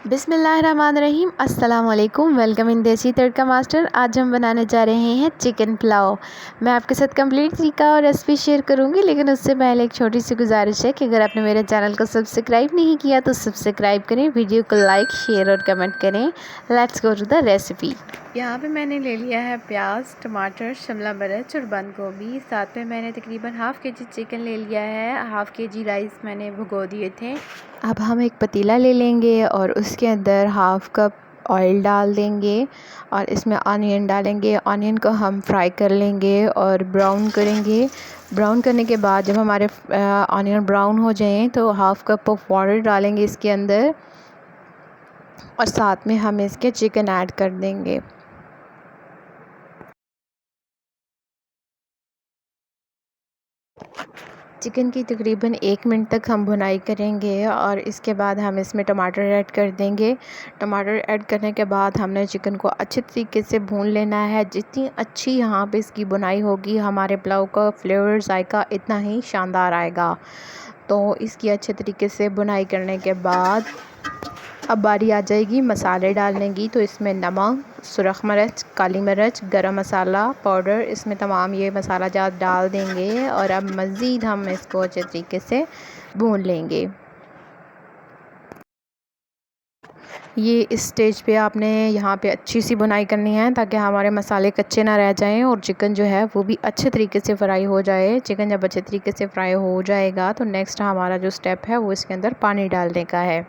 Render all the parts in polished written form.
बिस्मिल्लाहिर्रहमानिर्रहीम अस्सलाम वालेकुम। वेलकम इन देसी तड़का मास्टर। आज हम बनाने जा रहे हैं चिकन पुलाव। मैं आपके साथ कंप्लीट तरीका और रेसिपी शेयर करूंगी, लेकिन उससे पहले एक छोटी सी गुजारिश है कि अगर आपने मेरे चैनल को सब्सक्राइब नहीं किया तो सब्सक्राइब करें, वीडियो को लाइक शेयर और कमेंट करें। Let's go to the recipe. यहाँ पे मैंने ले लिया है प्याज, टमाटर, शिमला मिर्च और बंद गोभी। साथ में मैंने तकरीबन हाफ़ के जी चिकन ले लिया है, हाफ़ के जी राइस मैंने भिगो दिए थे। अब हम एक पतीला ले लेंगे और उसके अंदर हाफ़ कप ऑयल डाल देंगे और इसमें ऑनियन डालेंगे। ऑनियन को हम फ्राई कर लेंगे और ब्राउन करेंगे। ब्राउन करने के बाद जब हमारे ऑनियन ब्राउन हो जाएं तो हाफ़ कप ऑफ वाटर डालेंगे इसके अंदर और साथ में हम इसके चिकन ऐड कर देंगे। चिकन की तकरीबन 1 मिनट तक हम भुनाई करेंगे और इसके बाद हम इसमें टमाटर ऐड कर देंगे। टमाटर ऐड करने के बाद हमने चिकन को अच्छे तरीके से भून लेना है। जितनी अच्छी यहाँ पे इसकी भुनाई होगी, हमारे पुलाव का फ्लेवर जायका इतना ही शानदार आएगा। तो इसकी अच्छे तरीके से भुनाई करने के बाद अब बारी आ जाएगी मसाले डालने की। तो इसमें नमक, सुरख मिर्च, काली मिर्च, गरम मसाला पाउडर, इसमें तमाम ये मसाला जात डाल देंगे और अब मज़ीद हम इसको अच्छे तरीके से भून लेंगे। ये इस स्टेज पे आपने यहाँ पे अच्छी सी भुनाई करनी है ताकि हमारे मसाले कच्चे ना रह जाएं और चिकन जो है वो भी अच्छे तरीके से फ्राई हो जाए। चिकन जब अच्छे तरीके से फ्राई हो जाएगा तो नेक्स्ट हमारा जो स्टेप है वो इसके अंदर पानी डालने का है।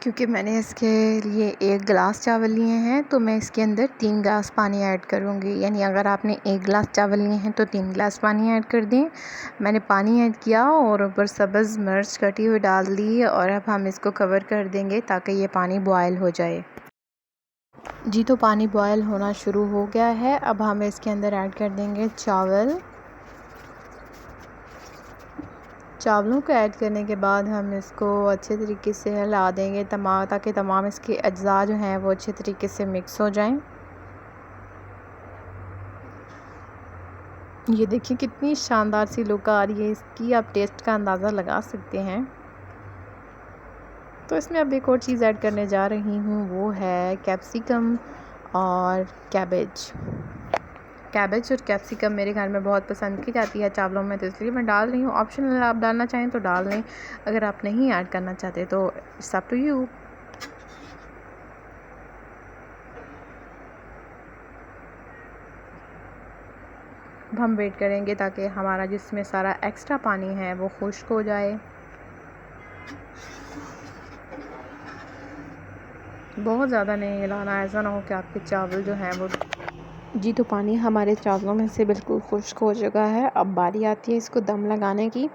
क्योंकि मैंने इसके लिए 1 गिलास चावल लिए हैं तो मैं इसके अंदर 3 गिलास पानी ऐड करूँगी। यानी अगर आपने 1 गिलास चावल लिए हैं तो 3 गिलास पानी ऐड कर दें। मैंने पानी ऐड किया और ऊपर सब्ज़ मिर्च कटी हुई डाल दी और अब हम इसको कवर कर देंगे ताकि ये पानी बॉयल हो जाए। जी, तो पानी बॉयल होना शुरू हो गया है। अब हम इसके अंदर ऐड कर देंगे चावलों को ऐड करने के बाद हम इसको अच्छे तरीके से हिला देंगे ताकि तमाम इसके अज्जा जो हैं वो अच्छे तरीके से मिक्स हो जाएं। ये देखिए कितनी शानदार सी लुक आ रही है इसकी, आप टेस्ट का अंदाज़ा लगा सकते हैं। तो इसमें अब एक और चीज़ ऐड करने जा रही हूँ, वो है कैप्सिकम और कैबेज और कैप्सिकम मेरे घर में बहुत पसंद की जाती है चावलों में, तो इसलिए मैं डाल रही हूँ। ऑप्शनल, आप डालना चाहें तो डाल लें, अगर आप नहीं ऐड करना चाहते तो इट्स अप टू यू। अब हम वेट करेंगे ताकि हमारा जिसमें सारा एक्स्ट्रा पानी है वो खुश्क हो जाए। बहुत ज़्यादा नहीं हिलाना, ऐसा ना हो कि आपके चावल जो हैं वो जी, तो पानी हमारे चावलों में से बिल्कुल खुश्क हो चुका है। अब बारी आती है इसको दम लगाने की।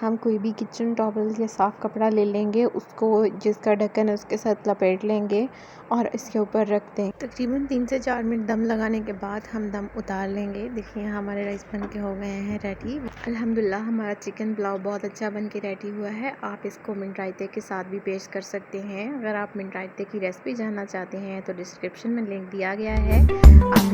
हम कोई भी किचन टॉवल या साफ़ कपड़ा ले लेंगे, उसको जिसका ढक्कन है उसके साथ लपेट लेंगे और इसके ऊपर रख दें। तकरीबन 3 से 4 मिनट दम लगाने के बाद हम दम उतार लेंगे। देखिए हमारे राइस बन के हो गए हैं रेडी। अल्हम्दुलिल्लाह हमारा चिकन पुलाव बहुत अच्छा बन के रेडी हुआ है। आप इसको मिंट रायते के साथ भी पेश कर सकते हैं। अगर आप मिंट रायते की रेसिपी जानना चाहते हैं तो डिस्क्रिप्शन में लिंक दिया गया है, आप